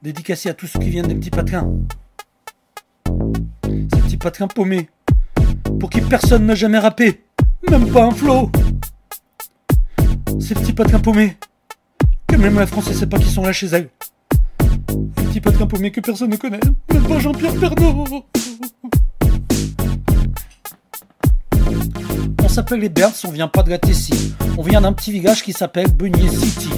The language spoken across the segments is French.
Dédicacé à tous ceux qui viennent des petits patelins. Ces petits patelins paumés, pour qui personne n'a jamais rappé, même pas un flow. Ces petits patelins paumés, que même la France ne sait pas qui sont là chez elle. Ces petits patelins paumés que personne ne connaît, même pas Jean-Pierre Pernaut. On s'appelle les Berns, on vient pas de la Tessie. On vient d'un petit village qui s'appelle Beugnier City.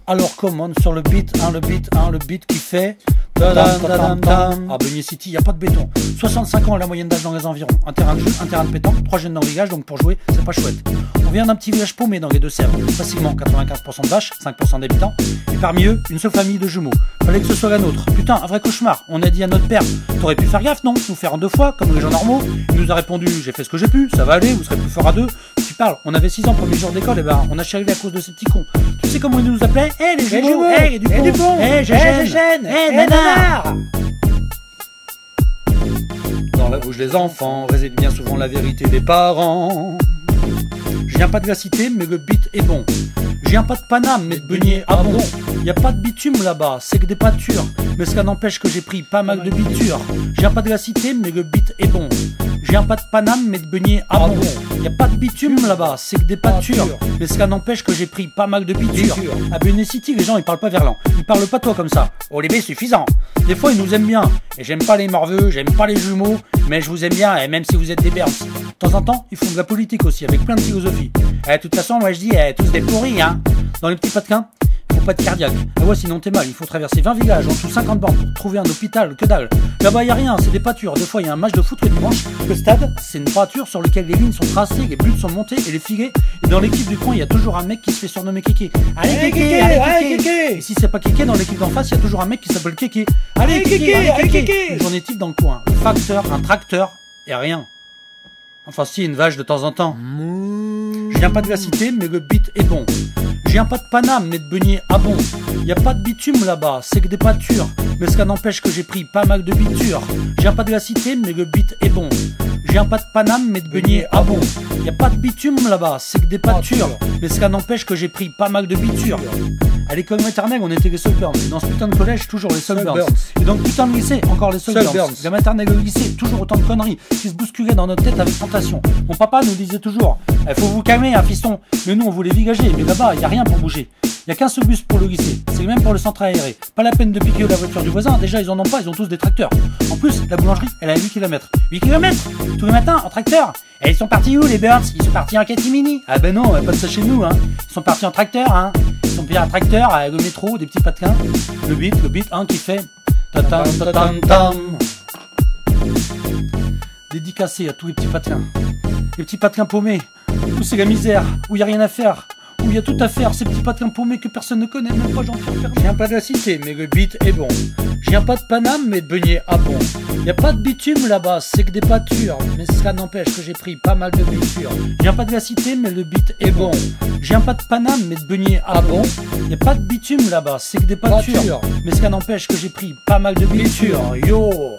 Alors commande sur le beat, le beat qui fait à Beugnier City, il n'y a pas de béton. 65 ans la moyenne d'âge dans les environs. Un terrain de jeu, un terrain de pétanque, 3 jeunes dans le village, donc pour jouer, c'est pas chouette. On vient d'un petit village paumé dans les Deux-Sèvres. Facilement 95% de vaches, 5% d'habitants. Et parmi eux, une seule famille de jumeaux. Fallait que ce soit la nôtre. Putain, un vrai cauchemar. On a dit à notre père, t'aurais pu faire gaffe, non? Nous faire en 2 fois, comme les gens normaux. Il nous a répondu, j'ai fait ce que j'ai pu, ça va aller, vous serez plus fort à 2. Tu parles, on avait 6 ans premier jour d'école, et ben on a chérivé à cause de ces petits cons. Tu sais comment ils nous appelaient? Les jumeaux, du pont, Gégène, Nanar. Dans la bouche des enfants réside bien souvent la vérité des parents. Je viens pas de la cité, mais le beat est bon. Je viens pas de Paname, mais de Beugnier à bon. Y a pas de bitume là-bas, c'est que des pâtures. Mais cela n'empêche que j'ai pris pas mal de bitures. Je viens pas de la cité, mais le beat est bon. Je viens pas de Paname, mais de Beugnier à bon. Y a pas de bitume là-bas, c'est que des pâtures. Mais cela n'empêche que j'ai pris pas mal de bitures. À Beugnier City, les gens ils parlent pas verlan. Ils parlent pas toi comme ça. Oh les baies suffisant. Des fois ils nous aiment bien. Et j'aime pas les morveux, j'aime pas les jumeaux. Mais je vous aime bien, et même si vous êtes des Berns. De temps en temps, ils font de la politique aussi, avec plein de philosophie. De toute façon, moi je dis, tous des pourris, hein. Dans les petits patelins, faut pas être cardiaque. Ah ouais, sinon t'es mal, il faut traverser 20 villages, en tout 50 bornes pour trouver un hôpital, que dalle. Là-bas y a rien, c'est des pâtures. Des fois y a un match de foot le dimanche. Le stade, c'est une pâture sur laquelle les lignes sont tracées, les buts sont montés et les filets. Et dans l'équipe du coin, il y a toujours un mec qui se fait surnommer Kéké. Allez Kéké, allez Kéké. Et si c'est pas Kéké, dans l'équipe d'en face, il y a toujours un mec qui s'appelle Kéké. Allez Kéké, allez Kéké. Une journée type dans le coin. Le facteur, un tracteur et rien. Enfin si, une vache de temps en temps. Je viens pas de la cité, mais le beat est bon. Je viens pas de Paname, mais de Beugnier à bon. Y a pas de bitume là-bas, c'est que des pâtures. Mais cela n'empêche que j'ai pris pas mal de bitures. Je viens pas de la cité, mais le beat est bon. Je viens pas de Paname, mais de Beugnier à bon. Y a pas de bitume là-bas, c'est que des pâtures. Mais cela n'empêche que j'ai pris pas mal de bitures. À l'école maternelle, on était les seuls Berns. Dans ce putain de collège, toujours les seuls Berns. Et dans le putain de lycée, encore les seuls Berns. La maternelle et le lycée, toujours autant de conneries qui se bousculaient dans notre tête avec tentation. Mon papa nous disait toujours, faut vous calmer, hein, fiston. Mais nous, on voulait vigager. Mais là-bas, y a rien pour bouger. Y a qu'un seul bus pour le lycée. C'est le même pour le centre aéré. Pas la peine de piquer la voiture du voisin. Déjà, ils en ont pas, ils ont tous des tracteurs. En plus, la boulangerie, elle a 8 km. 8 km tous les matins en tracteur. Et ils sont partis où les Berns? Ils sont partis en catimini. Ah ben non, pas de ça chez nous, hein. Ils sont partis en tracteur, hein. Ils sont pris un tracteur, le métro, des petits patelins. Le beat, hein, qui fait ta-tam, ta-tam, tam. Dédicacé à tous les petits patelins. Les petits patelins paumés, où c'est la misère, où y a rien à faire, où il y a tout à faire, ces petits patelins paumés que personne ne connaît, même pas Jean-Pierre Pernaut. Je viens pas de la cité, mais le beat est bon. Je viens pas de Paname, mais de Beugnier à bon. Y a pas de bitume là-bas, c'est que des pâtures. Mais cela n'empêche que j'ai pris pas mal de bitures. Je viens pas de la cité, mais le beat est bon. Je viens pas de Paname, mais de Beugnier à bon. Y a pas de bitume là-bas, c'est que des pâtures. Mais cela n'empêche que j'ai pris pas mal de bitures. Yo!